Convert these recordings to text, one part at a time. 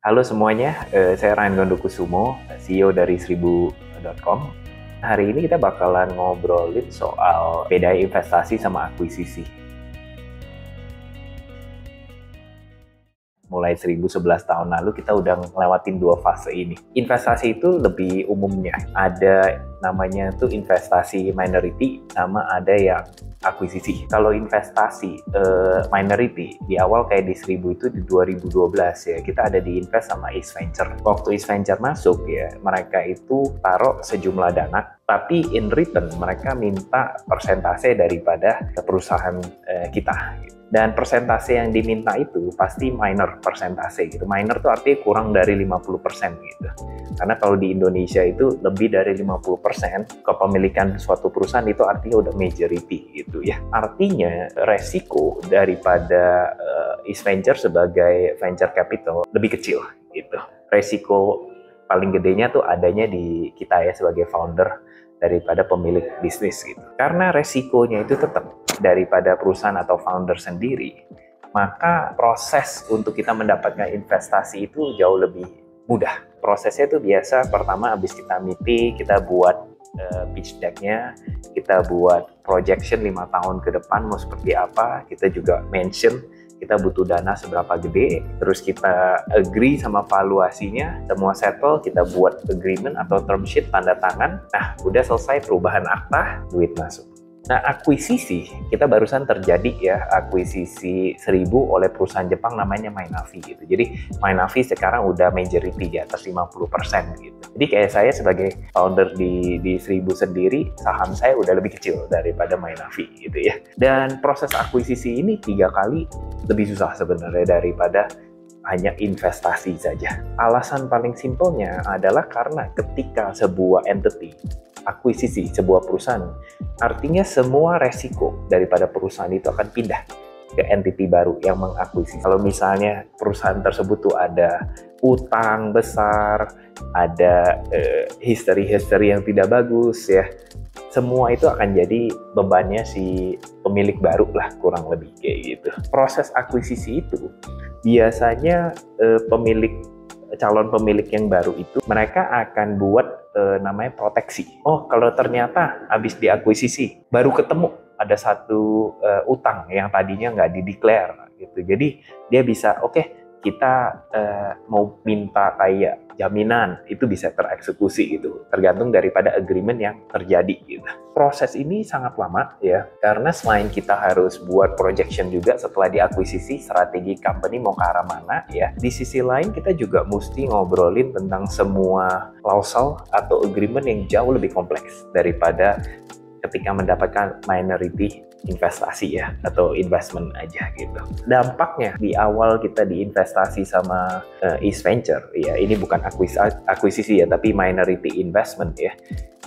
Halo semuanya, saya Ryan Gondokusumo, CEO dari Seribu.com. Hari ini kita bakalan ngobrolin soal beda investasi sama akuisisi. Mulai 1011 tahun lalu kita udah ngelewatin dua fase ini. Investasi itu lebih umumnya, ada namanya tuh investasi minority, sama ada yang akuisisi. Kalau investasi minority di awal kayak di Seribu itu di 2012 ya, kita ada di invest sama East Venture. Waktu East Venture masuk ya, mereka itu taruh sejumlah dana, tapi in return mereka minta persentase daripada perusahaan kita. Dan persentase yang diminta itu pasti minor persentase gitu. Minor tuh artinya kurang dari 50% gitu. Karena kalau di Indonesia itu lebih dari 50% kepemilikan suatu perusahaan itu artinya udah majority gitu ya. Artinya resiko daripada East Venture sebagai venture capital lebih kecil gitu. Resiko paling gedenya tuh adanya di kita ya sebagai founder daripada pemilik bisnis gitu. Karena resikonya itu tetap daripada perusahaan atau founder sendiri, maka proses untuk kita mendapatkan investasi itu jauh lebih mudah. Prosesnya itu biasa, pertama habis kita meeting, kita buat pitch deck-nya, kita buat projection 5 tahun ke depan mau seperti apa, kita juga mention kita butuh dana seberapa gede, terus kita agree sama valuasinya, semua settle, kita buat agreement atau term sheet, tanda tangan, nah udah selesai perubahan akta, duit masuk. Nah, akuisisi, kita barusan terjadi ya, akuisisi Seribu oleh perusahaan Jepang namanya Mainavi gitu. Jadi, Mainavi sekarang udah majority di atas 50% gitu. Jadi, kayak saya sebagai founder di Seribu sendiri, saham saya udah lebih kecil daripada Mainavi gitu ya. Dan proses akuisisi ini 3 kali lebih susah sebenarnya daripada hanya investasi saja. Alasan paling simpelnya adalah karena ketika sebuah entity akuisisi sebuah perusahaan, artinya semua resiko daripada perusahaan itu akan pindah ke entity baru yang mengakuisisi. Kalau misalnya perusahaan tersebut tuh ada utang besar, ada history yang tidak bagus ya, semua itu akan jadi bebannya si pemilik baru lah, kurang lebih kayak gitu. Proses akuisisi itu biasanya calon pemilik yang baru itu mereka akan buat namanya proteksi. Oh, kalau ternyata habis diakuisisi baru ketemu ada satu utang yang tadinya nggak dideklar gitu. Jadi dia bisa kita mau minta kayak jaminan, itu bisa tereksekusi gitu, tergantung daripada agreement yang terjadi gitu. Proses ini sangat lama ya, karena selain kita harus buat projection juga setelah diakuisisi strategi company mau ke arah mana ya, di sisi lain kita juga mesti ngobrolin tentang semua klausel atau agreement yang jauh lebih kompleks daripada ketika mendapatkan minority investasi ya, atau investment aja gitu. Dampaknya di awal kita diinvestasi sama East Venture ya, ini bukan akuisisi ya, tapi minority investment ya,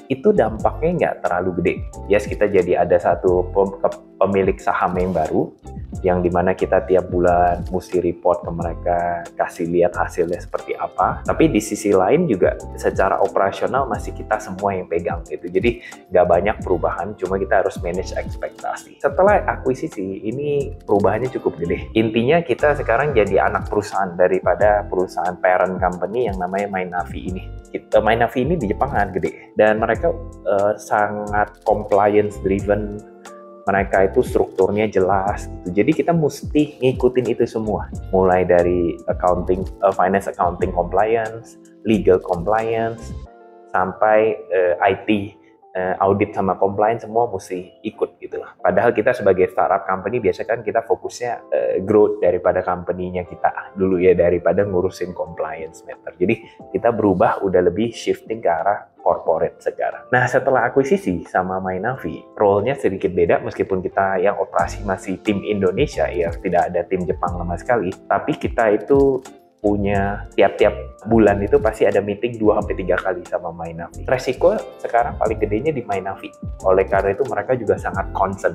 itu dampaknya nggak terlalu gede. Yes, kita jadi ada satu pemilik saham yang baru, yang dimana kita tiap bulan mesti report ke mereka, kasih lihat hasilnya seperti apa. Tapi di sisi lain juga secara operasional masih kita semua yang pegang gitu. Jadi nggak banyak perubahan, cuma kita harus manage ekspektasi. Setelah akuisisi, ini perubahannya cukup gede. Intinya kita sekarang jadi anak perusahaan daripada perusahaan parent company yang namanya Mainavi ini. Mainavi ini di Jepang sangat gede, dan mereka sangat compliance driven. Mereka itu strukturnya jelas gitu. Jadi kita mesti ngikutin itu semua, mulai dari accounting, finance accounting compliance, legal compliance, sampai IT audit sama compliance, semua mesti ikut gitu lah. Padahal kita sebagai startup company biasa kan kita fokusnya growth daripada company-nya kita dulu ya, daripada ngurusin compliance matter. Jadi kita berubah, udah lebih shifting ke arah corporate sekarang. Nah, setelah akuisisi sama Mainavi, role-nya sedikit beda meskipun kita yang operasi masih tim Indonesia ya, tidak ada tim Jepang sama sekali, tapi kita itu punya tiap-tiap bulan itu pasti ada meeting 2-3 kali sama Mainavi. Resiko sekarang paling gedenya di Mainavi. Oleh karena itu mereka juga sangat concern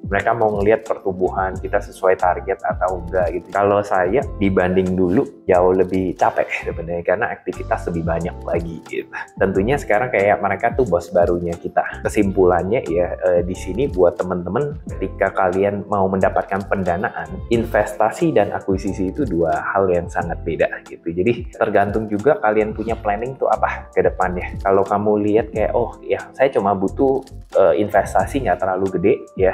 Mereka mau ngelihat pertumbuhan kita sesuai target atau enggak gitu. Kalau saya dibanding dulu jauh lebih capek sebenarnya karena aktivitas lebih banyak lagi gitu. Tentunya sekarang kayak mereka tuh bos barunya kita. Kesimpulannya ya di sini buat teman-teman, ketika kalian mau mendapatkan pendanaan, investasi dan akuisisi itu dua hal yang sangat beda gitu. Jadi tergantung juga kalian punya planning tuh apa ke depannya. Kalau kamu lihat kayak oh ya saya cuma butuh investasi nggak terlalu gede ya,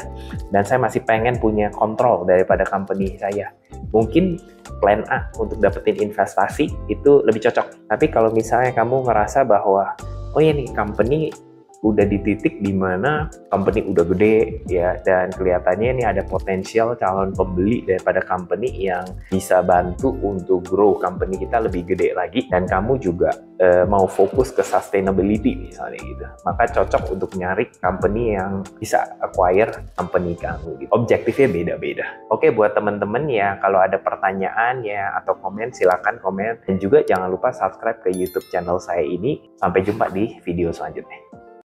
dan saya masih pengen punya kontrol daripada company saya, mungkin plan A untuk dapetin investasi itu lebih cocok. Tapi kalau misalnya kamu ngerasa bahwa oh ya nih company udah di titik dimana company udah gede ya, dan kelihatannya ini ada potensial calon pembeli daripada company yang bisa bantu untuk grow company kita lebih gede lagi, dan kamu juga mau fokus ke sustainability misalnya gitu, maka cocok untuk nyari company yang bisa acquire company kamu gitu. Objektifnya beda-beda. Oke, buat temen-temen ya, kalau ada pertanyaan ya atau komen, silakan komen, dan juga jangan lupa subscribe ke YouTube channel saya ini. Sampai jumpa di video selanjutnya.